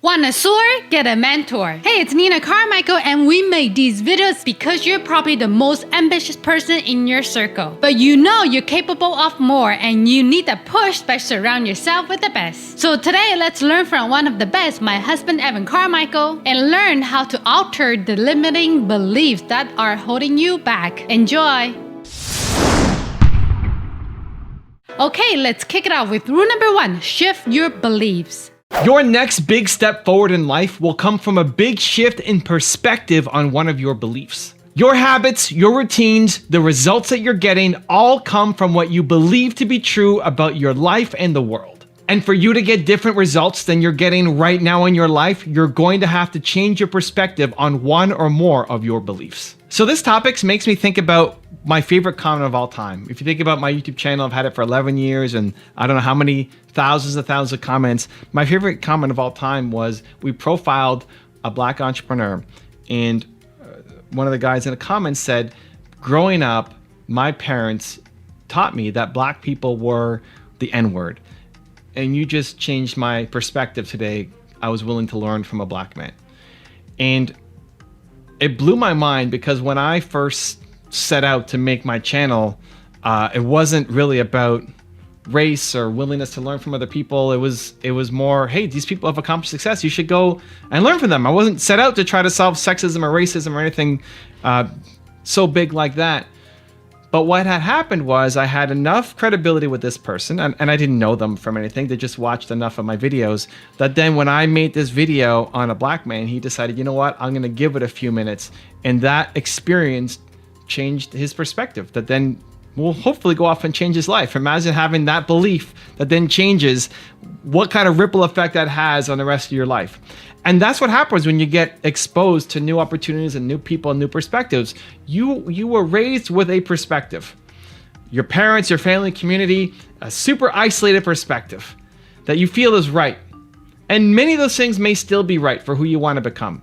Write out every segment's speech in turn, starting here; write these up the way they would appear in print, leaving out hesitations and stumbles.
Want a sword? Get a mentor. Hey, it's Nina Carmichael, and we make these videos because you're probably the most ambitious person in your circle. But you know you're capable of more, and you need a push by surrounding yourself with the best. So today, let's learn from one of the best, my husband Evan Carmichael, and learn how to alter the limiting beliefs that are holding you back. Enjoy! Okay, let's kick it off with rule number 1, shift your beliefs. Your next big step forward in life will come from a big shift in perspective on one of your beliefs. Your habits, your routines, the results that you're getting all come from what you believe to be true about your life and the world. And for you to get different results than you're getting right now in your life, you're going to have to change your perspective on one or more of your beliefs. So this topic makes me think about my favorite comment of all time. If you think about my YouTube channel, I've had it for 11 years and I don't know how many thousands of comments. My favorite comment of all time was we profiled a black entrepreneur, and one of the guys in the comments said, growing up, my parents taught me that black people were the N-word. And you just changed my perspective today. I was willing to learn from a black man. And it blew my mind because when I first set out to make my channel, it wasn't really about race or willingness to learn from other people. It was more, hey, these people have accomplished success. You should go and learn from them. I wasn't set out to try to solve sexism or racism or anything so big like that. But what had happened was I had enough credibility with this person, and I didn't know them from anything. They just watched enough of my videos that then when I made this video on a black man, he decided, you know what, I'm going to give it a few minutes. And that experience changed his perspective that then will hopefully go off and change his life. Imagine having that belief that then changes, what kind of ripple effect that has on the rest of your life. And that's what happens when you get exposed to new opportunities and new people and new perspectives. You were raised with a perspective. Your parents, your family, community, a super isolated perspective that you feel is right. And many of those things may still be right for who you want to become.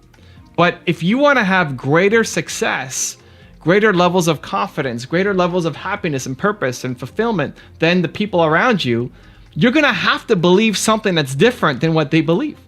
But if you want to have greater success, greater levels of confidence, greater levels of happiness and purpose and fulfillment than the people around you, you're going to have to believe something that's different than what they believe.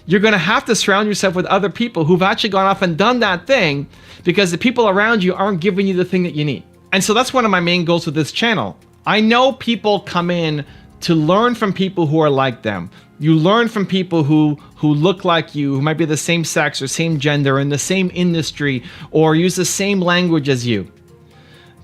You're going to have to surround yourself with other people who've actually gone off and done that thing because the people around you aren't giving you the thing that you need. And so that's one of my main goals with this channel. I know people come in to learn from people who are like them. You learn from people who look like you, who might be the same sex or same gender, in the same industry, or use the same language as you.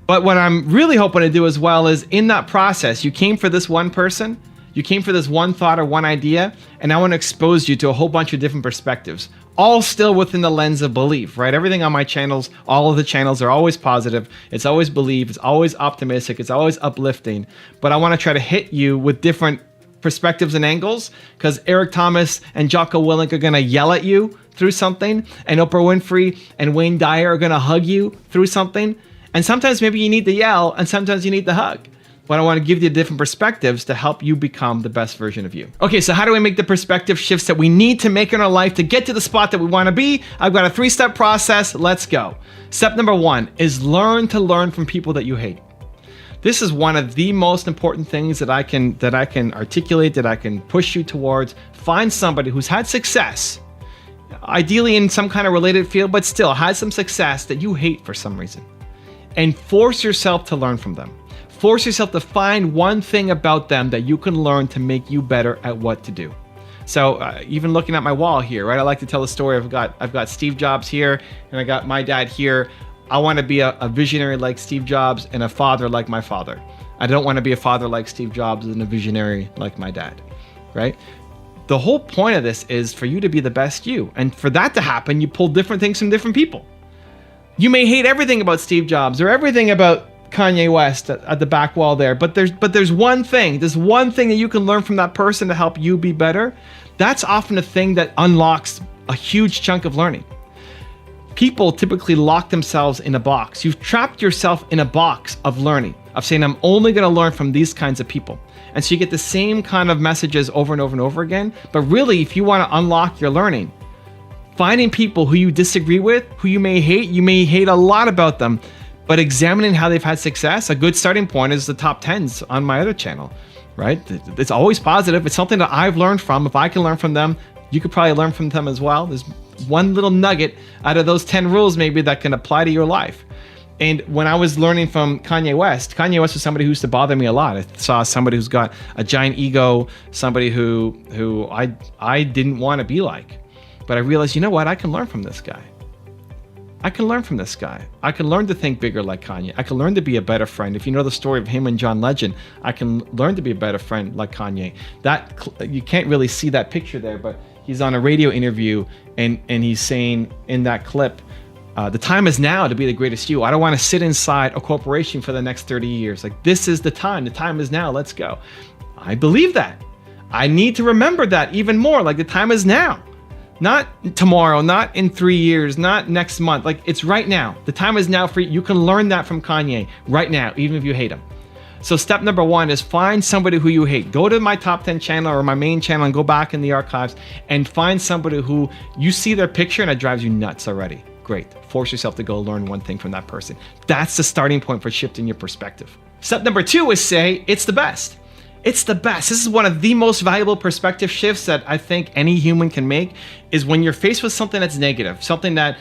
But what I'm really hoping to do as well is in that process, you came for this one person, you came for this one thought or one idea, and I want to expose you to a whole bunch of different perspectives, all still within the lens of belief, right? Everything on my channels, all of the channels are always positive. It's always belief. It's always optimistic. It's always uplifting. But I want to try to hit you with different perspectives and angles, because Eric Thomas and Jocko Willink are going to yell at you through something, and Oprah Winfrey and Wayne Dyer are going to hug you through something. And sometimes maybe you need to yell, and sometimes you need to hug. But I want to give you different perspectives to help you become the best version of you. Okay, so how do we make the perspective shifts that we need to make in our life to get to the spot that we want to be? I've got a 3-step process. Let's go. Step number 1 is learn to learn from people that you hate. This is one of the most important things that I can articulate, that I can push you towards. Find somebody who's had success, ideally in some kind of related field, but still has some success that you hate for some reason, and force yourself to learn from them. Force yourself to find one thing about them that you can learn to make you better at what to do. So even looking at my wall here, right? I like to tell the story. I've got Steve Jobs here, and I got my dad here. I want to be a visionary like Steve Jobs and a father like my father. I don't want to be a father like Steve Jobs and a visionary like my dad, right? The whole point of this is for you to be the best you. And for that to happen, you pull different things from different people. You may hate everything about Steve Jobs or everything about Kanye West at the back wall there, but there's one thing that you can learn from that person to help you be better. That's often a thing that unlocks a huge chunk of learning. People typically lock themselves in a box. You've trapped yourself in a box of learning, of saying, I'm only going to learn from these kinds of people. And so you get the same kind of messages over and over and over again. But really, if you want to unlock your learning, finding people who you disagree with, who you may hate a lot about them, but examining how they've had success, a good starting point is the top 10s on my other channel, right? It's always positive. It's something that I've learned from. If I can learn from them, You could probably learn from them as well. There's one little nugget out of those 10 rules maybe that can apply to your life. And when I was learning from Kanye West was somebody who used to bother me a lot. I saw somebody who's got a giant ego, somebody who I didn't want to be like. But I realized, you know what? I can learn from this guy. I can learn from this guy. I can learn to think bigger like Kanye. I can learn to be a better friend. If you know the story of him and John Legend, I can learn to be a better friend like Kanye. That you can't really see that picture there, but he's on a radio interview and he's saying in that clip, the time is now to be the greatest you. I don't want to sit inside a corporation for the next 30 years. Like, this is the time. The time is now. Let's go. I believe that. I need to remember that even more. Like, the time is now. Not tomorrow, not in 3 years, not next month. Like, it's right now. The time is now for you. You can learn that from Kanye right now, even if you hate him. So step number 1 is find somebody who you hate. Go to my top 10 channel or my main channel and go back in the archives and find somebody who you see their picture and it drives you nuts already. Great. Force yourself to go learn one thing from that person. That's the starting point for shifting your perspective. Step number 2 is say, it's the best. It's the best. This is one of the most valuable perspective shifts that I think any human can make, is when you're faced with something that's negative, something that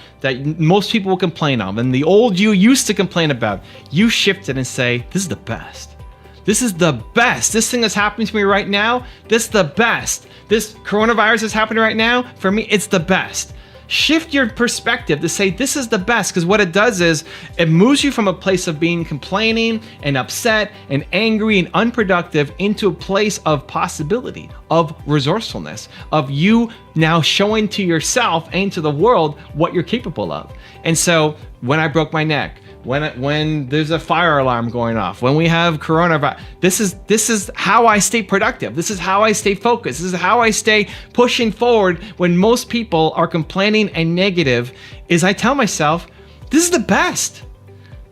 most people will complain of, and the old you used to complain about, you shift it and say, this is the best. This is the best. This thing that's happening to me right now, this is the best. This coronavirus is happening right now, for me, it's the best. Shift your perspective to say this is the best, because what it does is it moves you from a place of being complaining and upset and angry and unproductive into a place of possibility, of resourcefulness, of you now showing to yourself and to the world what you're capable of. And so when I broke my neck, when there's a fire alarm going off, when we have coronavirus, this is how I stay productive. This is how I stay focused. This is how I stay pushing forward when most people are complaining and negative, is I tell myself, this is the best.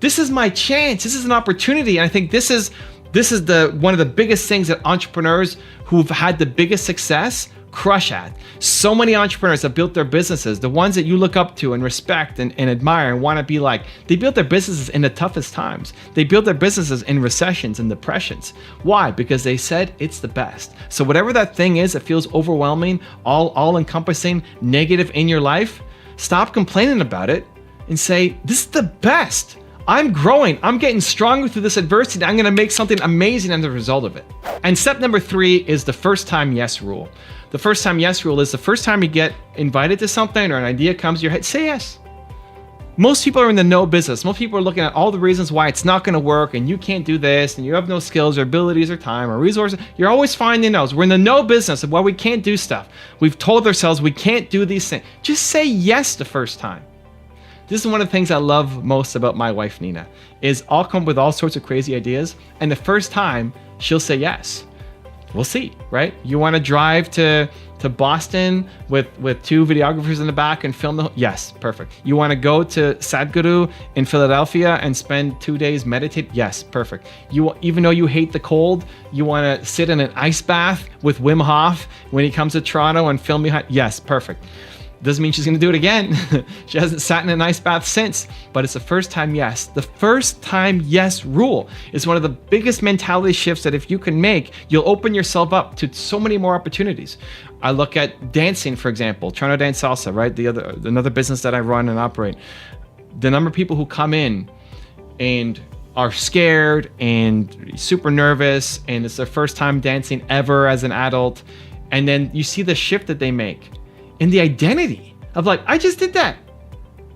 This is my chance. This is an opportunity. And I think this is one of the biggest things that entrepreneurs who've had the biggest success crush at. So many entrepreneurs have built their businesses, the ones that you look up to and respect and admire and want to be like, they built their businesses in the toughest times. They built their businesses in recessions and depressions. Why? Because they said it's the best. So whatever that thing is that feels overwhelming, all encompassing, negative in your life, stop complaining about it and say, this is the best. I'm growing. I'm getting stronger through this adversity. I'm going to make something amazing as a result of it. And step number 3 is the first time yes rule. The first time yes rule is the first time you get invited to something or an idea comes to your head, say yes. Most people are in the no business. Most people are looking at all the reasons why it's not going to work and you can't do this and you have no skills or abilities or time or resources. You're always finding no's. We're in the no business of why we can't do stuff. We've told ourselves we can't do these things. Just say yes the first time. This is one of the things I love most about my wife, Nina, is I'll come up with all sorts of crazy ideas, and the first time she'll say yes. We'll see, right? You want to drive to Boston with 2 videographers in the back and film the, yes, perfect. You want to go to Sadhguru in Philadelphia and spend 2 days meditate? Yes, perfect. Even though you hate the cold, you want to sit in an ice bath with Wim Hof when he comes to Toronto and film behind? Yes, perfect. Doesn't mean she's going to do it again. She hasn't sat in an ice bath since, but it's the first time yes. The first time yes rule is one of the biggest mentality shifts that if you can make, you'll open yourself up to so many more opportunities. I look at dancing, for example, Toronto Dance Salsa, right? Another business that I run and operate. The number of people who come in and are scared and super nervous, and it's their first time dancing ever as an adult, and then you see the shift that they make in the identity of like, I just did that.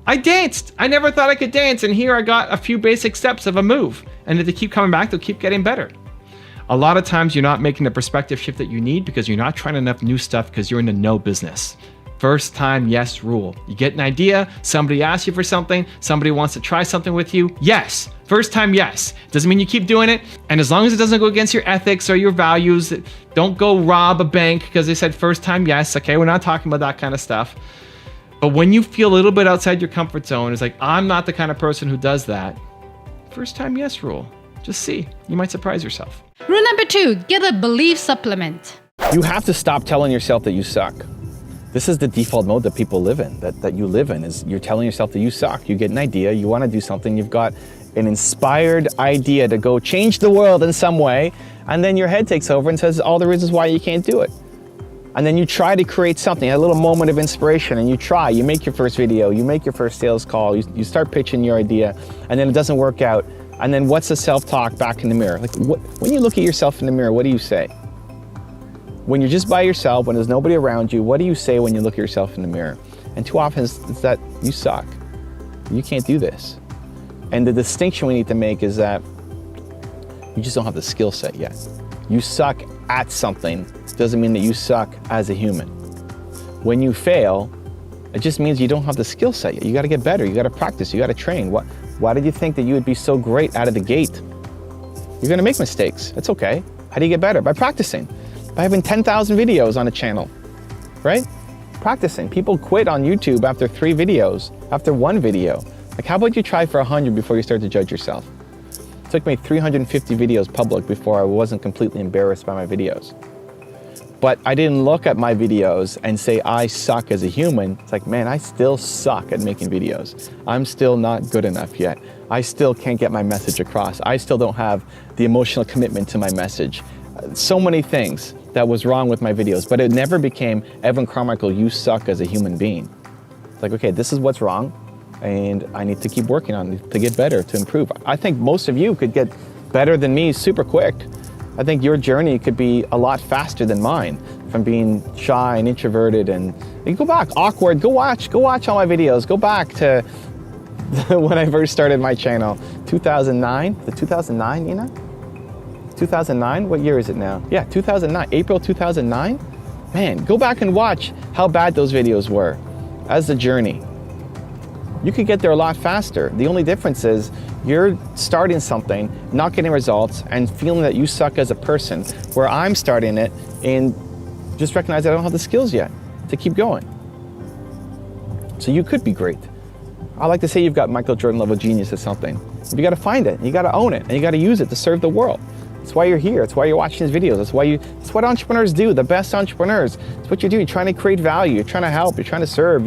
I danced. I never thought I could dance. And here I got a few basic steps of a move. And if they keep coming back, they'll keep getting better. A lot of times you're not making the perspective shift that you need because you're not trying enough new stuff because you're in the no business. First time yes rule. You get an idea, somebody asks you for something, somebody wants to try something with you. Yes. First time yes. Doesn't mean you keep doing it. And as long as it doesn't go against your ethics or your values, don't go rob a bank because they said first time yes. Okay, we're not talking about that kind of stuff. But when you feel a little bit outside your comfort zone, it's like, I'm not the kind of person who does that. First time yes rule. Just see. You might surprise yourself. Rule number 2, get a belief supplement. You have to stop telling yourself that you suck. This is the default mode that people live in, that you live in, is you're telling yourself that you suck. You get an idea, you want to do something, you've got an inspired idea to go change the world in some way, and then your head takes over and says all the reasons why you can't do it. And then you try to create something, a little moment of inspiration, and you try, you make your first video, you make your first sales call, you start pitching your idea, and then it doesn't work out. And then what's the self-talk back in the mirror? Like, when you look at yourself in the mirror, what do you say? When you're just by yourself, when there's nobody around you, what do you say when you look at yourself in the mirror? And too often it's that you suck. You can't do this. And the distinction we need to make is that you just don't have the skill set yet. You suck at something doesn't mean that you suck as a human. When you fail, it just means you don't have the skill set yet. You got to get better. You got to practice. You got to train. Why did you think that you would be so great out of the gate? You're going to make mistakes. That's okay. How do you get better? By practicing. By having 10,000 videos on a channel, right? Practicing. People quit on YouTube after 3 videos, after 1 video. Like, how about you try for 100 before you start to judge yourself? It took me 350 videos public before I wasn't completely embarrassed by my videos. But I didn't look at my videos and say I suck as a human. It's like, man, I still suck at making videos. I'm still not good enough yet. I still can't get my message across. I still don't have the emotional commitment to my message. So many things that was wrong with my videos, but it never became, Evan Carmichael, you suck as a human being. It's like, okay, this is what's wrong, and I need to keep working on it to get better, to improve. I think most of you could get better than me super quick. I think your journey could be a lot faster than mine, from being shy and introverted, and you go back, awkward, go watch all my videos, go back to when I first started my channel, 2009, 2009, Nina? 2009, what year is it now? Yeah, 2009, April 2009? Man, go back and watch how bad those videos were as the journey. You could get there a lot faster. The only difference is you're starting something, not getting results, and feeling that you suck as a person, where I'm starting it and just recognize I don't have the skills yet to keep going. So you could be great. I like to say you've got Michael Jordan level genius at something. But you gotta find it, you gotta own it, and you gotta use it to serve the world. That's why you're here. That's why you're watching these videos. That's what entrepreneurs do, the best entrepreneurs. It's what you do. You're trying to create value. You're trying to help. You're trying to serve.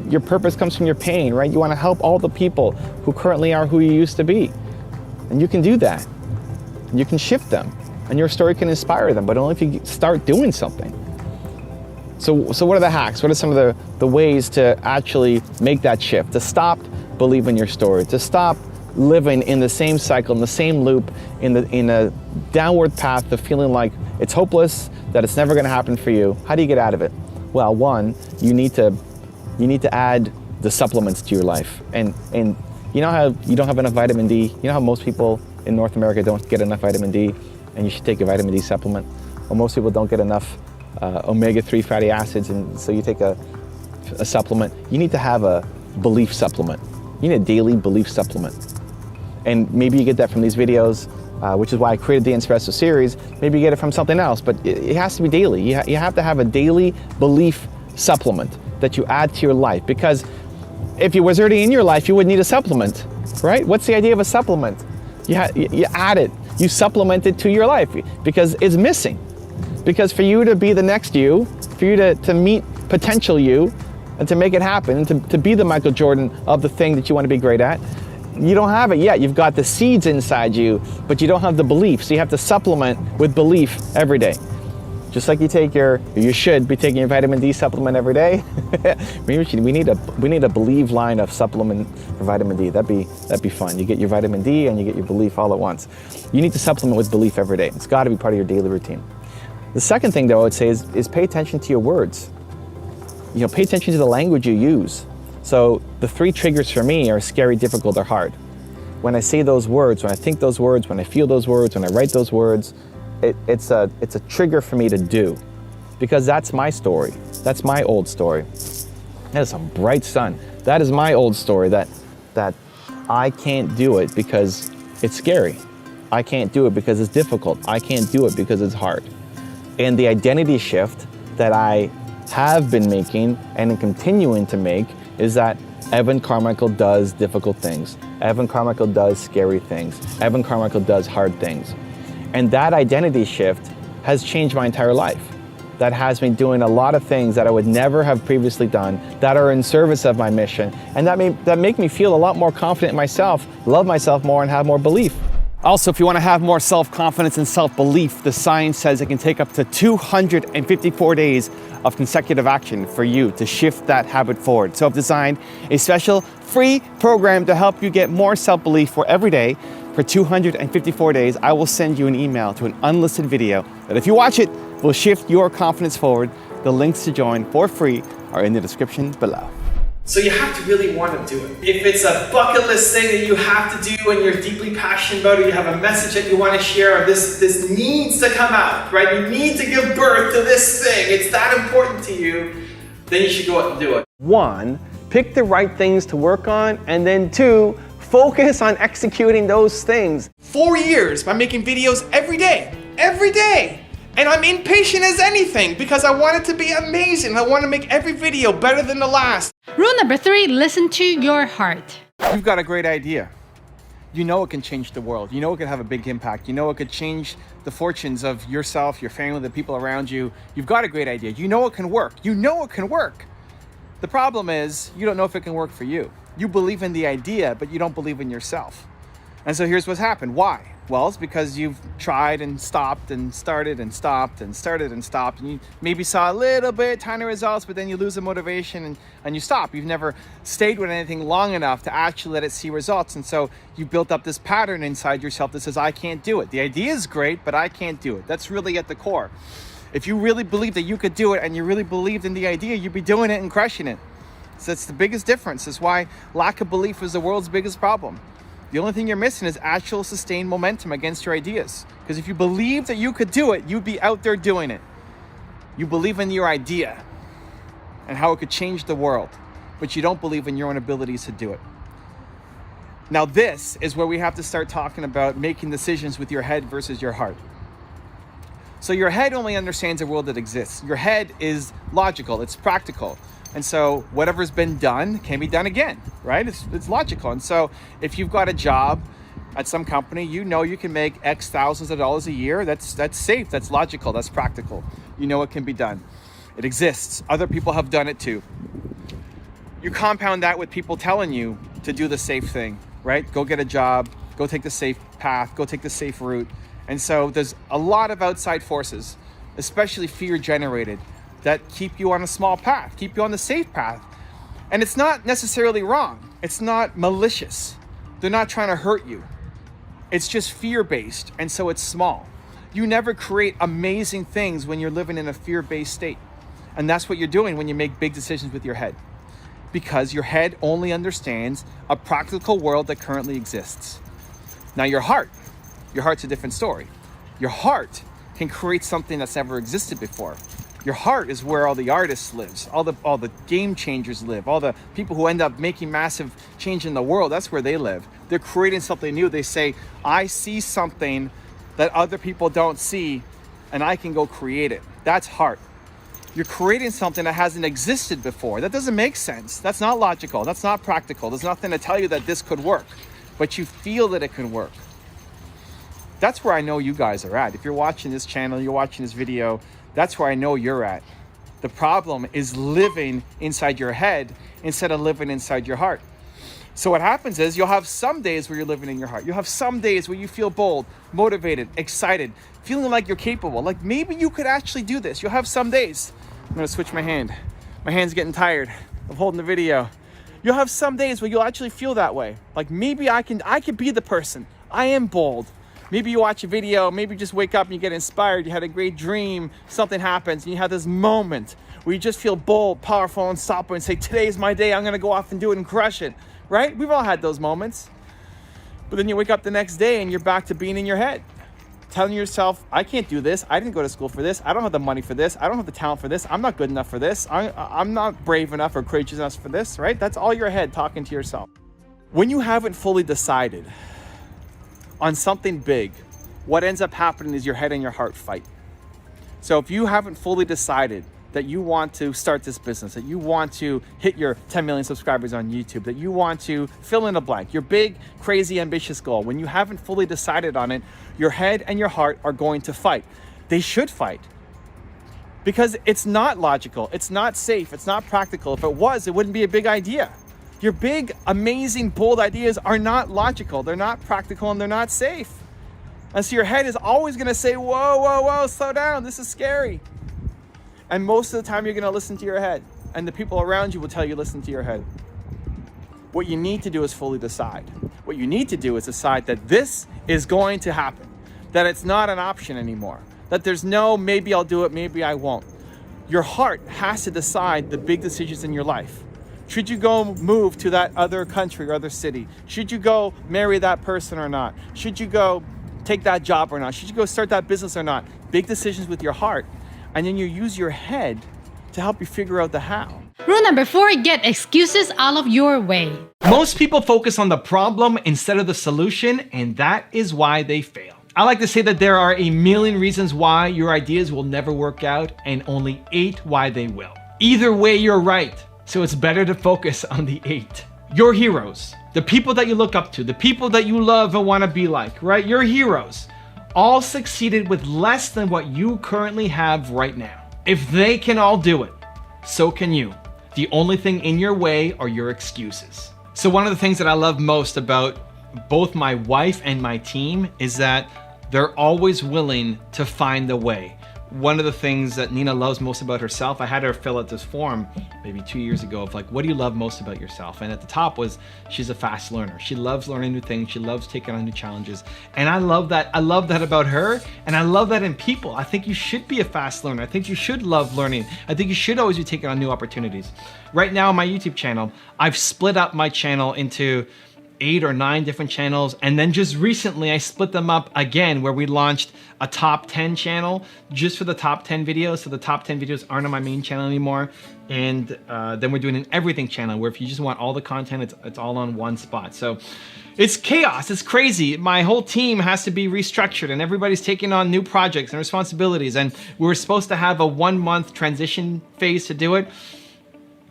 Your purpose comes from your pain, right? You want to help all the people who currently are who you used to be. And you can do that. You can shift them. And your story can inspire them, but only if you start doing something. So what are the hacks? What are some of the ways to actually make that shift? To stop believing your story. To stop living in the same cycle, in the same loop, in a downward path of feeling like it's hopeless, that it's never going to happen for you. How do you get out of it? Well, one, you need to add the supplements to your life. And you know how you don't have enough vitamin D? You know how most people in North America don't get enough vitamin D, and you should take a vitamin D supplement? Or most people don't get enough omega-3 fatty acids, and so you take a supplement. You need to have a belief supplement. You need a daily belief supplement. And maybe you get that from these videos, which is why I created the Espresso series. Maybe you get it from something else, but it has to be daily. You have to have a daily belief supplement that you add to your life, because if it was already in your life, you would need a supplement, right? What's the idea of a supplement? You add it, you supplement it to your life because it's missing. Because for you to be the next you, for you to meet potential you, and to make it happen, and to be the Michael Jordan of the thing that you want to be great at, you don't have it yet. You've got the seeds inside you, but you don't have the belief. So you have to supplement with belief every day. Just like you should be taking your vitamin D supplement every day. we need a believe line of supplement for vitamin D. That'd be fun. You get your vitamin D and you get your belief all at once. You need to supplement with belief every day. It's got to be part of your daily routine. The second thing, though, I would say is pay attention to your words. Pay attention to the language you use. So the 3 triggers for me are scary, difficult, or hard. When I say those words, when I think those words, when I feel those words, when I write those words, it's a trigger for me to do, because that's my story. That's my old story. That is some bright sun. That is my old story, that I can't do it because it's scary. I can't do it because it's difficult. I can't do it because it's hard. And the identity shift that I have been making and continuing to make is that Evan Carmichael does difficult things. Evan Carmichael does scary things. Evan Carmichael does hard things. And that identity shift has changed my entire life. That has me doing a lot of things that I would never have previously done, that are in service of my mission, and that make me feel a lot more confident in myself, love myself more, and have more belief. Also, if you want to have more self-confidence and self-belief, the science says it can take up to 254 days of consecutive action for you to shift that habit forward. So I've designed a special free program to help you get more self-belief for every day. For 254 days, I will send you an email to an unlisted video that if you watch it, will shift your confidence forward. The links to join for free are in the description below. So you have to really want to do it. If it's a bucket list thing that you have to do and you're deeply passionate about it, you have a message that you want to share, or this needs to come out, right? You need to give birth to this thing. It's that important to you. Then you should go out and do it. 1, pick the right things to work on, and then 2, focus on executing those things. 4 years by making videos every day. And I'm impatient as anything because I want it to be amazing. I want to make every video better than the last. Rule number 3, listen to your heart. You've got a great idea. You know it can change the world. You know it could have a big impact. You know it could change the fortunes of yourself, your family, the people around you. You've got a great idea. You know it can work. You know it can work. The problem is you don't know if it can work for you. You believe in the idea, but you don't believe in yourself. And so here's what's happened. Why? Well, it's because you've tried and stopped and started and stopped and started and stopped, and you maybe saw a little bit tiny results, but then you lose the motivation and you stop. You've never stayed with anything long enough to actually let it see results. And so you built up this pattern inside yourself that says, I can't do it. The idea is great, but I can't do it. That's really at the core. If you really believe that you could do it and you really believed in the idea, you'd be doing it and crushing it. So that's the biggest difference. That's why lack of belief is the world's biggest problem. The only thing you're missing is actual sustained momentum against your ideas. Because if you believe that you could do it, you'd be out there doing it. You believe in your idea and how it could change the world, but you don't believe in your own abilities to do it. Now this is where we have to start talking about making decisions with your head versus your heart. So your head only understands a world that exists. Your head is logical, it's practical. And so whatever's been done can be done again, right? It's logical. And so if you've got a job at some company, you know you can make X thousands of dollars a year. That's safe, that's logical, that's practical. You know it can be done. It exists. Other people have done it too. You compound that with people telling you to do the safe thing, right? Go get a job, go take the safe path, go take the safe route. And so there's a lot of outside forces, especially fear generated, that keep you on a small path, keep you on the safe path. And it's not necessarily wrong. It's not malicious. They're not trying to hurt you. It's just fear-based, and so it's small. You never create amazing things when you're living in a fear-based state. And that's what you're doing when you make big decisions with your head. Because your head only understands a practical world that currently exists. Now your heart's a different story. Your heart can create something that's never existed before. Your heart is where all the artists live, all the game changers live, all the people who end up making massive change in the world, that's where they live. They're creating something new. They say, I see something that other people don't see, and I can go create it. That's heart. You're creating something that hasn't existed before. That doesn't make sense. That's not logical. That's not practical. There's nothing to tell you that this could work, but you feel that it can work. That's where I know you guys are at. If you're watching this channel, you're watching this video, that's where I know you're at. The problem is living inside your head instead of living inside your heart. So what happens is you'll have some days where you're living in your heart. You'll have some days where you feel bold, motivated, excited, feeling like you're capable. Like maybe you could actually do this. You'll have some days. I'm gonna switch my hand. My hand's getting tired of holding the video. You'll have some days where you'll actually feel that way. Like maybe I could be the person. I am bold. Maybe you watch a video, maybe you just wake up and you get inspired, you had a great dream, something happens, and you have this moment where you just feel bold, powerful, unstoppable, and say, today's my day, I'm gonna go off and do it and crush it, right? We've all had those moments. But then you wake up the next day and you're back to being in your head, telling yourself, I can't do this, I didn't go to school for this, I don't have the money for this, I don't have the talent for this, I'm not good enough for this, I'm not brave enough or courageous enough for this, right? That's all your head talking to yourself. When you haven't fully decided on something big, what ends up happening is your head and your heart fight. So if you haven't fully decided that you want to start this business, that you want to hit your 10 million subscribers on YouTube, that you want to fill in a blank, your big, crazy, ambitious goal, when you haven't fully decided on it, your head and your heart are going to fight. They should fight. Because it's not logical, it's not safe, it's not practical. If it was, it wouldn't be a big idea. Your big, amazing, bold ideas are not logical, they're not practical, and they're not safe. And so your head is always going to say, whoa, whoa, whoa, slow down. This is scary. And most of the time you're going to listen to your head. And the people around you will tell you, listen to your head. What you need to do is fully decide. What you need to do is decide that this is going to happen. That it's not an option anymore. That there's no, maybe I'll do it, maybe I won't. Your heart has to decide the big decisions in your life. Should you go move to that other country or other city? Should you go marry that person or not? Should you go take that job or not? Should you go start that business or not? Big decisions with your heart. And then you use your head to help you figure out the how. Rule number 4, get excuses out of your way. Most people focus on the problem instead of the solution, and that is why they fail. I like to say that there are a million reasons why your ideas will never work out and only 8 why they will. Either way, you're right. So it's better to focus on the 8. Your heroes, the people that you look up to, the people that you love and want to be like, right? Your heroes all succeeded with less than what you currently have right now. If they can all do it, so can you. The only thing in your way are your excuses. So one of the things that I love most about both my wife and my team is that they're always willing to find a way. One of the things that Nina loves most about herself, I had her fill out this form maybe 2 years ago of like, what do you love most about yourself? And at the top was, she's a fast learner. She loves learning new things. She loves taking on new challenges. And I love that. I love that about her. And I love that in people. I think you should be a fast learner. I think you should love learning. I think you should always be taking on new opportunities. Right now on my YouTube channel, I've split up my channel into 8 or 9 different channels. And then just recently I split them up again where we launched a top 10 channel just for the top 10 videos. So the top 10 videos aren't on my main channel anymore. And then we're doing an everything channel where if you just want all the content, it's all on one spot. So it's chaos, it's crazy. My whole team has to be restructured and everybody's taking on new projects and responsibilities. And we were supposed to have a 1-month transition phase to do it.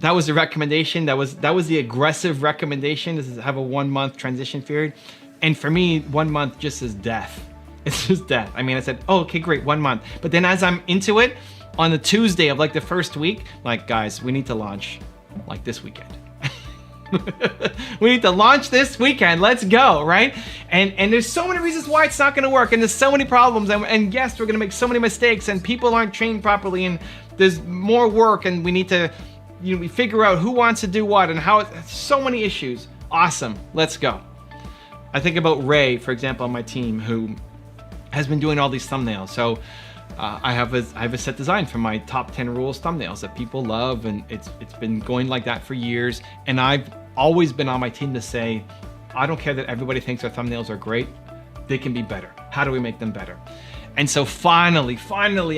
That was the recommendation. That was the aggressive recommendation, is to have a 1-month transition period. And for me, 1 month just is death. It's just death. I mean, I said, oh, okay, great, 1 month. But then as I'm into it, on the Tuesday of like the first week, like, guys, we need to launch like this weekend. We need to launch this weekend. Let's go, right? And there's so many reasons why it's not going to work. And there's so many problems. And yes, we're going to make so many mistakes. And people aren't trained properly. And there's more work. And we need to, we figure out who wants to do what and how. So many issues. Awesome. Let's go. I think about Ray, for example, on my team, who has been doing all these thumbnails. So I have a set design for my top 10 rules thumbnails that people love, and it's been going like that for years. And I've always been on my team to say, I don't care that everybody thinks our thumbnails are great. They can be better. How do we make them better? And so finally,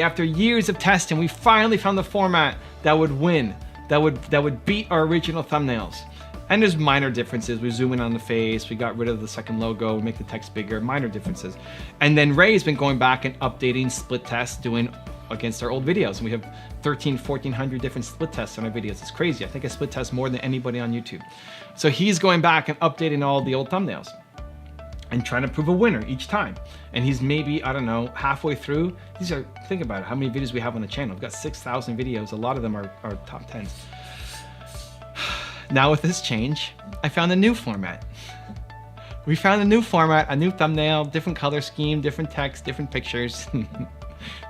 after years of testing, we finally found the format that would win, that would beat our original thumbnails. And there's minor differences. We zoom in on the face, we got rid of the second logo, we make the text bigger, minor differences. And then Ray's been going back and updating split tests, doing against our old videos. And we have 1,400 different split tests on our videos. It's crazy. I think I split test more than anybody on YouTube. So he's going back and updating all the old thumbnails and trying to prove a winner each time. And he's maybe, I don't know, halfway through. Think about it, how many videos we have on the channel. We've got 6,000 videos. A lot of them are top 10s. Now with this change, I found a new format. We found a new format, a new thumbnail, different color scheme, different text, different pictures,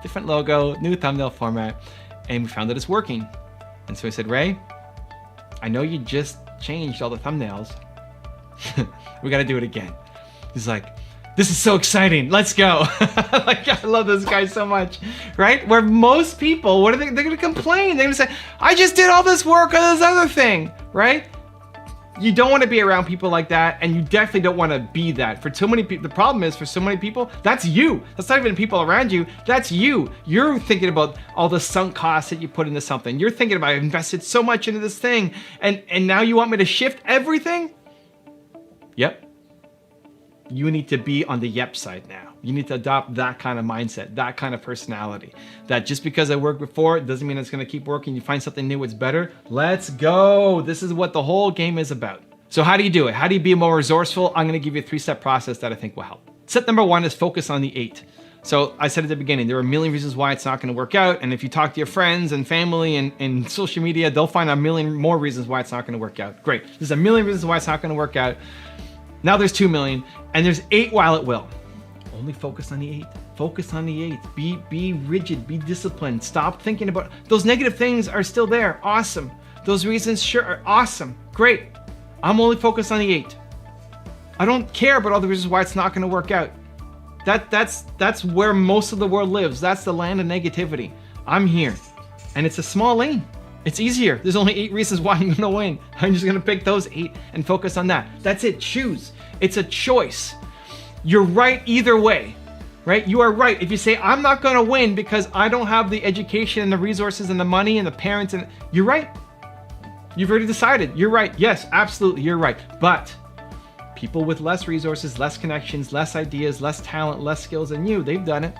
different logo, new thumbnail format, and we found that it's working. And so I said, Ray, I know you just changed all the thumbnails. We gotta do it again. He's like, this is so exciting, let's go. Like, I love this guy so much, right? Where most people, what are they're gonna complain. They're gonna say, I just did all this work on this other thing, right? You don't wanna be around people like that, and you definitely don't wanna be that. For too many people, the problem is for so many people, that's you. That's not even people around you, that's you. You're thinking about all the sunk costs that you put into something. You're thinking about, I invested so much into this thing, and now you want me to shift everything? Yep. You need to be on the yep side now. You need to adopt that kind of mindset, that kind of personality. That just because I worked before, it doesn't mean it's gonna keep working. You find something new, it's better. Let's go. This is what the whole game is about. So how do you do it? How do you be more resourceful? I'm gonna give you a 3-step process that I think will help. Step number 1 is focus on the 8. So I said at the beginning, there are a million reasons why it's not gonna work out. And if you talk to your friends and family and social media, they'll find a million more reasons why it's not gonna work out. Great, there's a million reasons why it's not gonna work out. Now there's 2 million, and there's 8 while it will. only focus on the 8. Focus on the 8. Be rigid, be disciplined. Stop thinking about those negative things are still there. Awesome. Those reasons sure are awesome. Great. I'm only focused on the 8. I don't care about all the reasons why it's not going to work out. That's where most of the world lives. That's the land of negativity. I'm here. And it's a small lane. It's easier. There's only 8 reasons why I'm going to win. I'm just going to pick those 8 and focus on that. That's it. Choose. It's a choice. You're right either way, right? You are right. If you say, I'm not going to win because I don't have the education and the resources and the money and the parents, and you're right. You've already decided. You're right. Yes, absolutely. You're right. But people with less resources, less connections, less ideas, less talent, less skills than you, they've done it.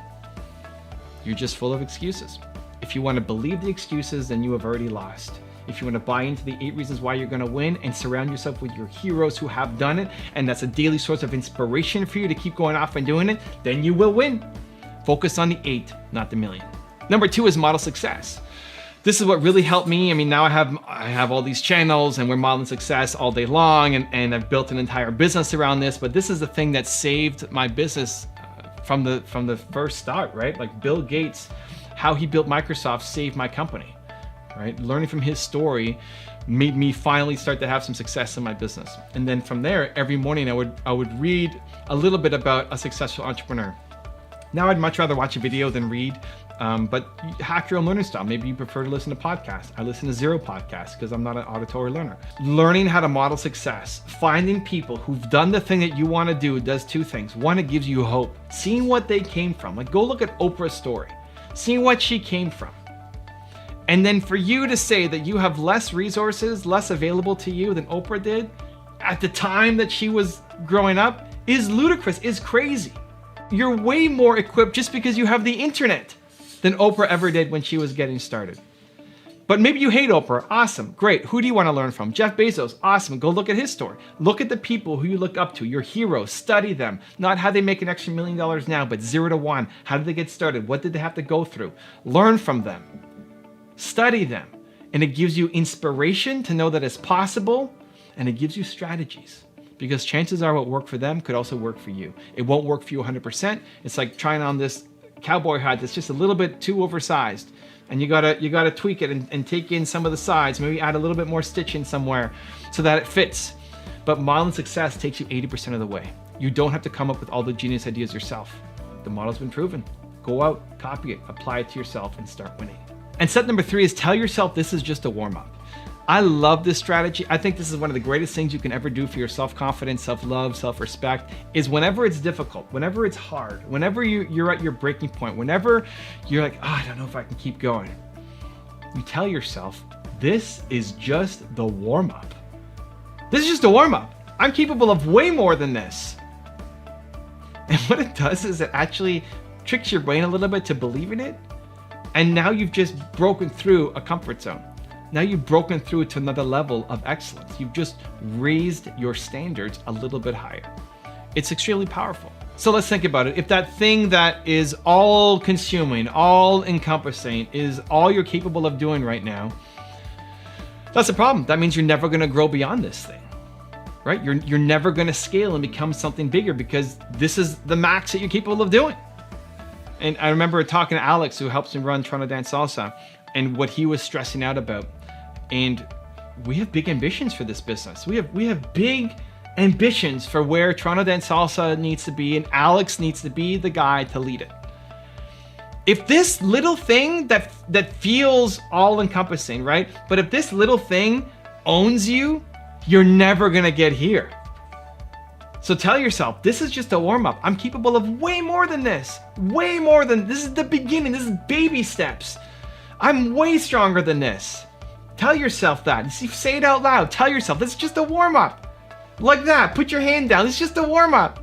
You're just full of excuses. If you want to believe the excuses, then you have already lost. If you want to buy into the 8 reasons why you're going to win and surround yourself with your heroes who have done it, and that's a daily source of inspiration for you to keep going off and doing it, then you will win. Focus on the 8, not the million. Number 2 is model success. This is what really helped me. I mean, now I have all these channels and we're modeling success all day long, and I've built an entire business around this, but this is the thing that saved my business from the first start, right? Like Bill Gates, how he built Microsoft saved my company, right? Learning from his story made me finally start to have some success in my business. And then from there, every morning I would read a little bit about a successful entrepreneur. Now I'd much rather watch a video than read, but hack your own learning style. Maybe you prefer to listen to podcasts. I listen to 0 podcasts because I'm not an auditory learner. Learning how to model success, finding people who've done the thing that you want to do does 2 things. One, it gives you hope. Seeing what they came from. Like go look at Oprah's story. Seeing what she came from. And then for you to say that you have less resources, less available to you than Oprah did at the time that she was growing up is ludicrous, is crazy. You're way more equipped just because you have the internet than Oprah ever did when she was getting started. But maybe you hate Oprah. Awesome. Great. Who do you want to learn from? Jeff Bezos. Awesome. Go look at his story. Look at the people who you look up to, your heroes. Study them. Not how they make an extra $1 million now, but 0 to 1. How did they get started? What did they have to go through? Learn from them. Study them. And it gives you inspiration to know that it's possible, and it gives you strategies. Because chances are what worked for them could also work for you. It won't work for you 100%. It's like trying on this cowboy hat that's just a little bit too oversized. And you gotta tweak it and take in some of the sides, maybe add a little bit more stitching somewhere so that it fits. But modeling success takes you 80% of the way. You don't have to come up with all the genius ideas yourself. The model's been proven. Go out, copy it, apply it to yourself, and start winning. And step number 3 is tell yourself this is just a warm-up. I love this strategy. I think this is one of the greatest things you can ever do for your self-confidence, self-love, self-respect, is whenever it's difficult, whenever it's hard, whenever you're at your breaking point, whenever you're like, oh, I don't know if I can keep going, you tell yourself, this is just the warm-up. This is just a warm-up. I'm capable of way more than this. And what it does is it actually tricks your brain a little bit to believe in it. And now you've just broken through a comfort zone. Now you've broken through to another level of excellence. You've just raised your standards a little bit higher. It's extremely powerful. So let's think about it. If that thing that is all consuming, all encompassing, is all you're capable of doing right now, that's a problem. That means you're never gonna grow beyond this thing, right? You're never gonna scale and become something bigger because this is the max that you're capable of doing. And I remember talking to Alex, who helps me run Toronto Dance Salsa, and what he was stressing out about. And we have big ambitions for this business. We have big ambitions for where Toronto Dance Salsa needs to be, and Alex needs to be the guy to lead it. If this little thing that feels all encompassing, right? But if this little thing owns you, you're never gonna get here. So tell yourself, this is just a warm-up. I'm capable of way more than this. Way more than, this is the beginning. This is baby steps. I'm way stronger than this. Tell yourself that. Say it out loud. Tell yourself, this is just a warm-up. Like that, put your hand down. It's just a warm-up.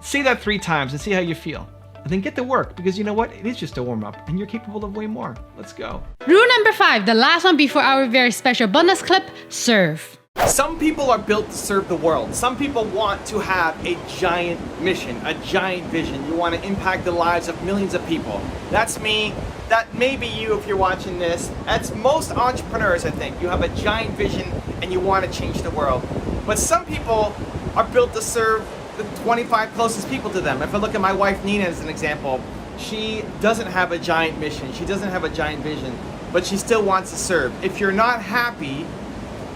Say that 3 times and see how you feel. And then get to work, because you know what? It is just a warm-up and you're capable of way more. Let's go. Rule number 5, the last one before our very special bonus clip, serve. Some people are built to serve the world. Some people want to have a giant mission, a giant vision. You want to impact the lives of millions of people. That's me. That may be you if you're watching this. That's most entrepreneurs, I think. You have a giant vision and you want to change the world. But some people are built to serve the 25 closest people to them. If I look at my wife Nina as an example, she doesn't have a giant mission. She doesn't have a giant vision, but she still wants to serve. If you're not happy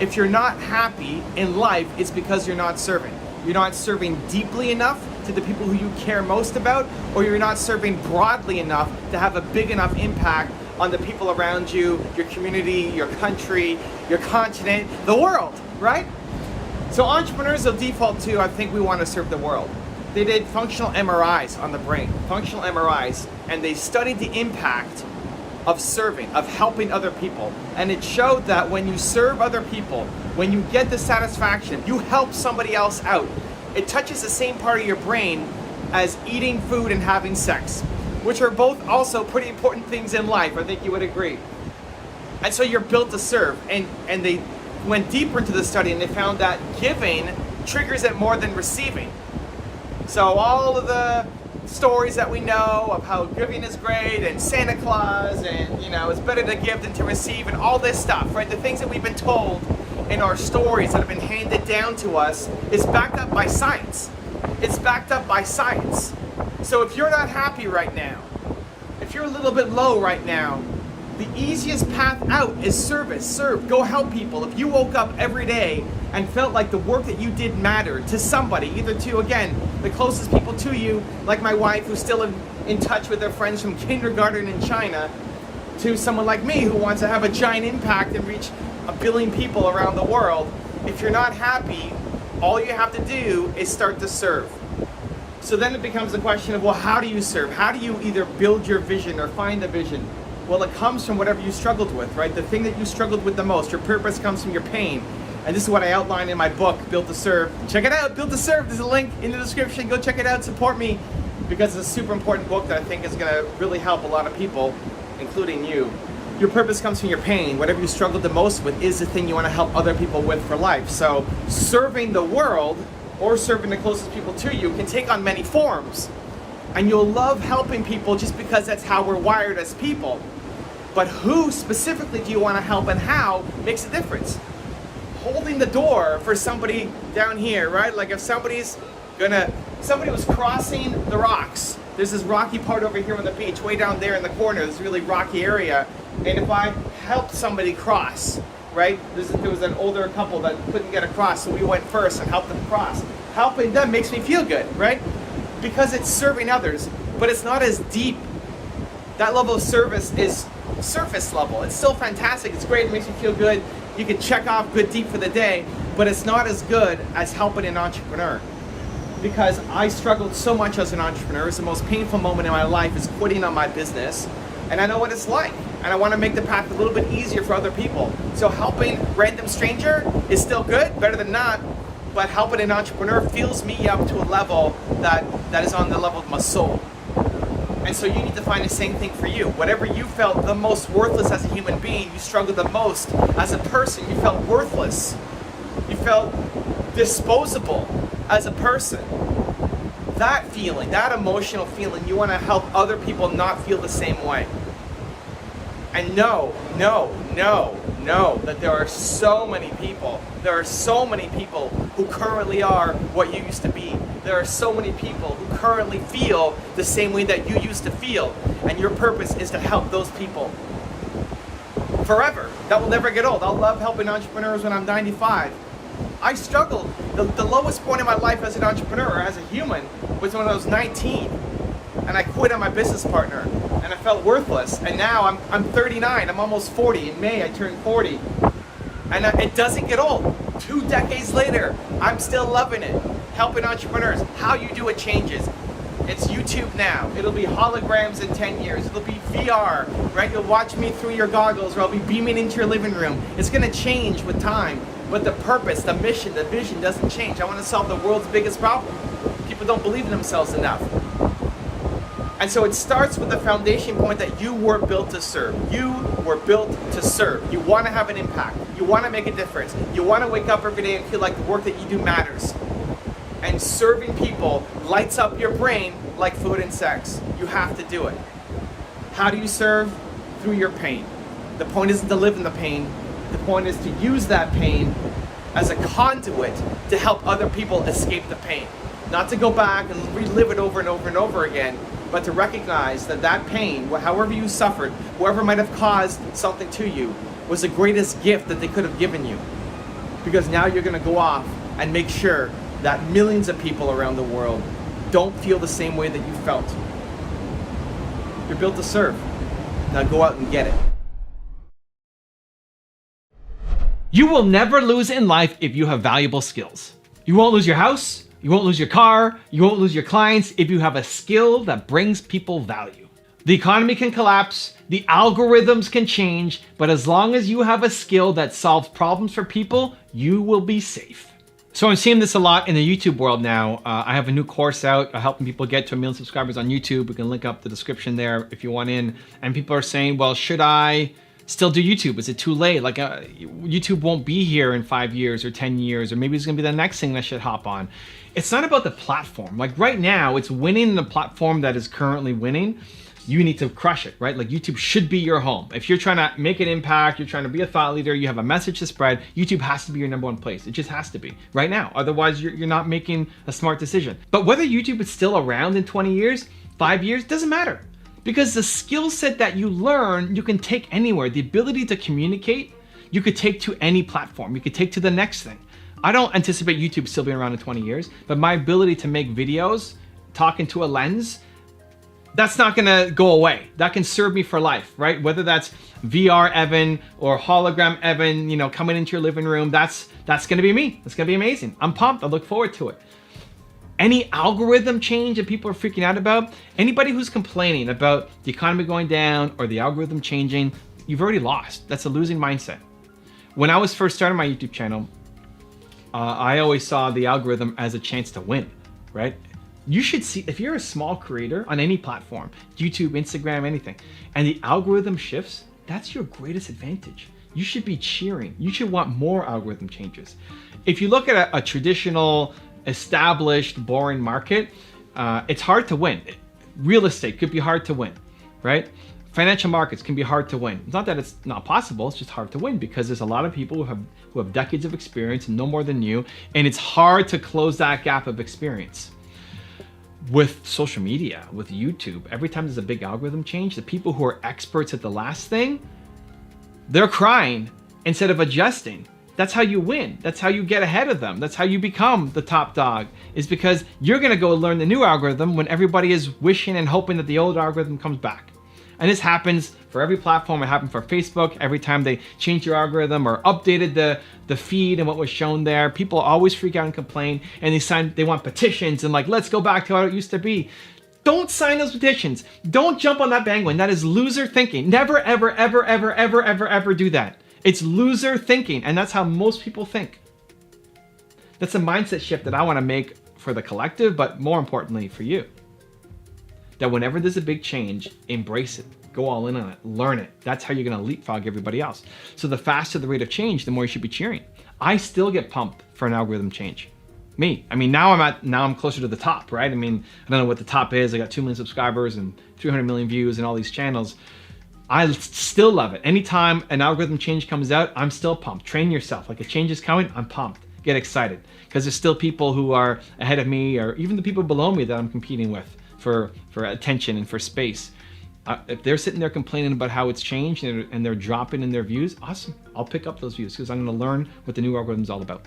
in life, it's because you're not serving. You're not serving deeply enough to the people who you care most about, or you're not serving broadly enough to have a big enough impact on the people around you, your community, your country, your continent, the world, right? So entrepreneurs will default to, I think we want to serve the world. They did functional MRIs on the brain, functional MRIs, and they studied the impact of serving, of helping other people. And it showed that when you serve other people, when you get the satisfaction, you help somebody else out, it touches the same part of your brain as eating food and having sex, which are both also pretty important things in life. I think you would agree. And so you're built to serve. And they went deeper into the study and they found that giving triggers it more than receiving. So all of the stories that we know of how giving is great and Santa Claus and, it's better to give than to receive and all this stuff, right? The things that we've been told in our stories that have been handed down to us is backed up by science. It's backed up by science. So if you're not happy right now, if you're a little bit low right now, the easiest path out is service. Serve. Go help people. If you woke up every day and felt like the work that you did mattered to somebody, either to, again, the closest people to you, like my wife who's still in touch with their friends from kindergarten in China, to someone like me who wants to have a giant impact and reach 1 billion people around the world, if you're not happy, all you have to do is start to serve. So then it becomes the question of, well, how do you serve? How do you either build your vision or find the vision? Well, it comes from whatever you struggled with, right? The thing that you struggled with the most. Your purpose comes from your pain. And this is what I outline in my book, Built to Serve. Check it out, Built to Serve. There's a link in the description. Go check it out, support me, because it's a super important book that I think is gonna really help a lot of people, including you. Your purpose comes from your pain. Whatever you struggled the most with is the thing you wanna help other people with for life. So serving the world or serving the closest people to you can take on many forms. And you'll love helping people just because that's how we're wired as people. But who specifically do you want to help and how makes a difference. Holding the door for somebody down here, right? Like if somebody was crossing the rocks. There's this rocky part over here on the beach, way down there in the corner, this really rocky area. And if I helped somebody cross, right? There was an older couple that couldn't get across, so we went first and helped them cross. Helping them makes me feel good, right? Because it's serving others, but it's not as deep. That level of service is surface level. It's still fantastic, it's great, it makes you feel good. You can check off good deep for the day, but it's not as good as helping an entrepreneur. Because I struggled so much as an entrepreneur. It's the most painful moment in my life is quitting on my business. And I know what it's like. And I want to make the path a little bit easier for other people. So helping random stranger is still good, better than not. But helping an entrepreneur fills me up to a level that is on the level of my soul. And so you need to find the same thing for you. Whatever you felt the most worthless as a human being, you struggled the most as a person, you felt worthless. You felt disposable as a person. That feeling, that emotional feeling, you want to help other people not feel the same way. And know that there are so many people who currently are what you used to be. There are so many people who currently feel the same way that you used to feel. And your purpose is to help those people forever. That will never get old. I'll love helping entrepreneurs when I'm 95. I struggled. The lowest point in my life as an entrepreneur, as a human, was when I was 19. And I quit on my business partner. And I felt worthless. And now I'm 39. I'm almost 40. In May, I turned 40. And it doesn't get old. 2 decades later, I'm still loving it. Helping entrepreneurs. How you do it changes. It's YouTube now. It'll be holograms in 10 years. It'll be VR, right? You'll watch me through your goggles, or I'll be beaming into your living room. It's gonna change with time. But the purpose, the mission, the vision doesn't change. I want to solve the world's biggest problem. People don't believe in themselves enough. And so it starts with the foundation point that you were built to serve. You were built to serve. You want to have an impact. You want to make a difference. You want to wake up every day and feel like the work that you do matters. And serving people lights up your brain like food and sex. You have to do it. How do you serve? Through your pain. The point isn't to live in the pain. The point is to use that pain as a conduit to help other people escape the pain. Not to go back and relive it over and over and over again, but to recognize that that pain, however you suffered, whoever might have caused something to you, was the greatest gift that they could have given you. Because now you're going to go off and make sure that millions of people around the world don't feel the same way that you felt. You're built to serve. Now go out and get it. You will never lose in life if you have valuable skills. You won't lose your house, you won't lose your car, you won't lose your clients if you have a skill that brings people value. The economy can collapse, the algorithms can change, but as long as you have a skill that solves problems for people, you will be safe. So I'm seeing this a lot in the YouTube world now. I have a new course out helping people get to 1 million subscribers on YouTube. We can link up the description there if you want in. And people are saying, well, should I still do YouTube? Is it too late? Like YouTube won't be here in 5 years or 10 years, or maybe it's gonna be the next thing I should hop on. It's not about the platform. Like right now, it's winning the platform that is currently winning. You need to crush it, right? Like YouTube should be your home. If you're trying to make an impact, you're trying to be a thought leader, you have a message to spread, YouTube has to be your #1 place. It just has to be right now. Otherwise, you're not making a smart decision. But whether YouTube is still around in 20 years, 5 years, doesn't matter. Because the skill set that you learn, you can take anywhere. The ability to communicate, you could take to any platform. You could take to the next thing. I don't anticipate YouTube still being around in 20 years, but my ability to make videos, talk into a lens, that's not gonna go away. That can serve me for life, right? Whether that's VR Evan or hologram Evan, you know, coming into your living room, that's gonna be me. That's gonna be amazing. I'm pumped, I look forward to it. Any algorithm change that people are freaking out about, anybody who's complaining about the economy going down or the algorithm changing, you've already lost. That's a losing mindset. When I was first starting my YouTube channel, I always saw the algorithm as a chance to win, right? You should see, if you're a small creator on any platform, YouTube, Instagram, anything, and the algorithm shifts, that's your greatest advantage. You should be cheering. You should want more algorithm changes. If you look at a traditional, established, boring market, it's hard to win. Real estate could be hard to win, right? Financial markets can be hard to win. It's not that it's not possible, it's just hard to win because there's a lot of people who have decades of experience and no more than you, and it's hard to close that gap of experience. With social media, with YouTube, every time there's a big algorithm change, the people who are experts at the last thing, they're crying instead of adjusting. That's how you win. That's how you get ahead of them. That's how you become the top dog, is because you're gonna go learn the new algorithm when everybody is wishing and hoping that the old algorithm comes back. And this happens for every platform. It happened for Facebook. Every time they changed your algorithm or updated the feed and what was shown there, people always freak out and complain, and they want petitions and like, let's go back to how it used to be. Don't sign those petitions. Don't jump on that bandwagon. That is loser thinking. Never, ever, ever, ever, ever, ever, ever do that. It's loser thinking, and that's how most people think. That's a mindset shift that I want to make for the collective, but more importantly for you. That whenever there's a big change, embrace it, go all in on it, learn it. That's how you're gonna leapfrog everybody else. So the faster the rate of change, the more you should be cheering. I still get pumped for an algorithm change. Me, I mean, now I'm closer to the top, right? I mean, I don't know what the top is. I got 2 million subscribers and 300 million views and all these channels. I still love it. Anytime an algorithm change comes out, I'm still pumped. Train yourself. Like a change is coming, I'm pumped. Get excited. Because there's still people who are ahead of me, or even the people below me that I'm competing with for attention and for space. If they're sitting there complaining about how it's changed and they're dropping in their views, awesome. I'll pick up those views because I'm gonna learn what the new algorithm is all about.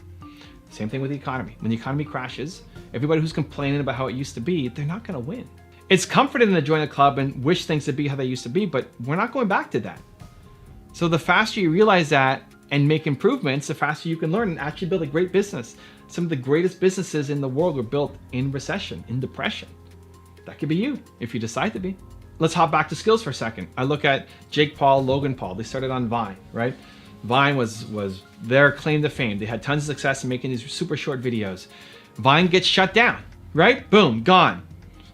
Same thing with the economy. When the economy crashes, everybody who's complaining about how it used to be, they're not gonna win. It's comforting to join a club and wish things to be how they used to be, but we're not going back to that. So the faster you realize that and make improvements, the faster you can learn and actually build a great business. Some of the greatest businesses in the world were built in recession, in depression. That could be you if you decide to be. Let's hop back to skills for a second. I look at Jake Paul, Logan Paul. They started on Vine, right? Vine was their claim to fame. They had tons of success in making these super short videos. Vine gets shut down, right? Boom, gone.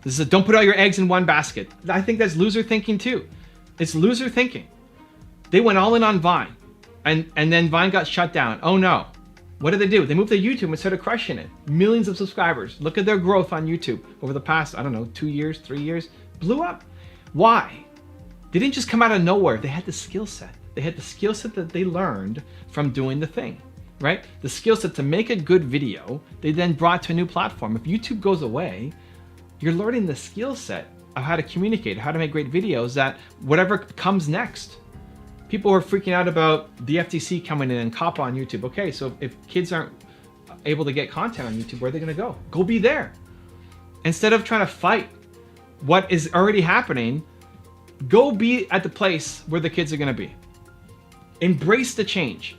This is don't put all your eggs in one basket. I think that's loser thinking too. It's loser thinking. They went all in on Vine, and then Vine got shut down. Oh no. What did they do? They moved to YouTube and started crushing it. Millions of subscribers. Look at their growth on YouTube over the past, I don't know, 2 years, 3 years. Blew up. Why? They didn't just come out of nowhere. They had the skill set. They had the skill set that they learned from doing the thing. right? The skill set to make a good video, they then brought to a new platform. If YouTube goes away, you're learning the skill set of how to communicate, how to make great videos, that whatever comes next. People are freaking out about the FTC coming in and COPPA on YouTube. Okay, so if kids aren't able to get content on YouTube, where are they gonna go? Go be there. Instead of trying to fight what is already happening, go be at the place where the kids are gonna be. Embrace the change.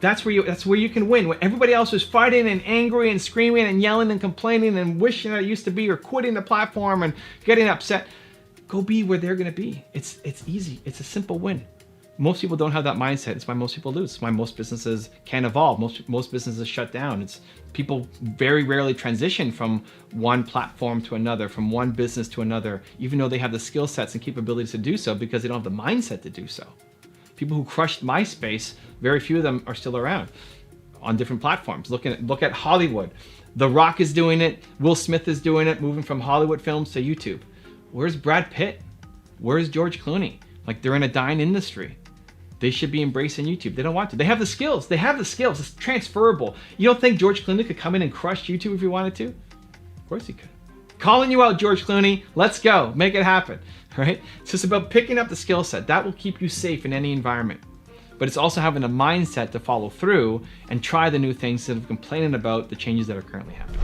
That's where you can win. When everybody else is fighting and angry and screaming and yelling and complaining and wishing that it used to be, or quitting the platform and getting upset, go be where they're gonna be. It's easy, it's a simple win. Most people don't have that mindset. It's why most people lose. It's why most businesses can't evolve. Most businesses shut down. It's people very rarely transition from one platform to another, from one business to another, even though they have the skill sets and capabilities to do so, because they don't have the mindset to do so. People who crushed MySpace, very few of them are still around on different platforms. Look at Hollywood. The Rock is doing it. Will Smith is doing it, moving from Hollywood films to YouTube. Where's Brad Pitt? Where's George Clooney? Like, they're in a dying industry. They should be embracing YouTube. They don't want to. They have the skills. They have the skills. It's transferable. You don't think George Clooney could come in and crush YouTube if he wanted to? Of course he could. Calling you out, George Clooney. Let's go. Make it happen. Right? It's just about picking up the skill set. That will keep you safe in any environment. But it's also having a mindset to follow through and try the new things instead of complaining about the changes that are currently happening.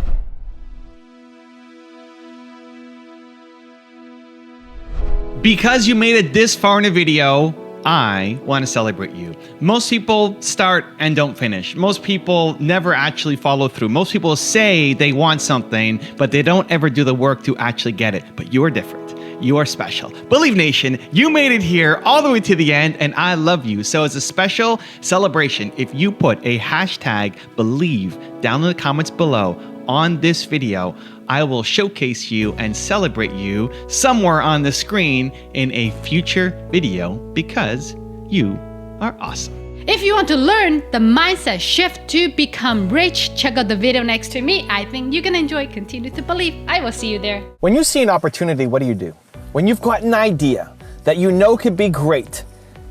Because you made it this far in a video, I want to celebrate you. Most people start and don't finish. Most people never actually follow through. Most people say they want something, but they don't ever do the work to actually get it. But you're different. You are special. Believe Nation, you made it here all the way to the end, and I love you. So as a special celebration, if you put a hashtag believe down in the comments below on this video, I will showcase you and celebrate you somewhere on the screen in a future video, because you are awesome. If you want to learn the mindset shift to become rich, check out the video next to me. I think you're gonna enjoy. Continue to believe. I will see you there. When you see an opportunity, what do? When you've got an idea that you know could be great,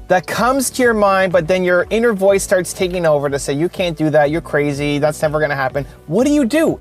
that comes to your mind, but then your inner voice starts taking over to say, you can't do that, you're crazy, that's never gonna happen. What do?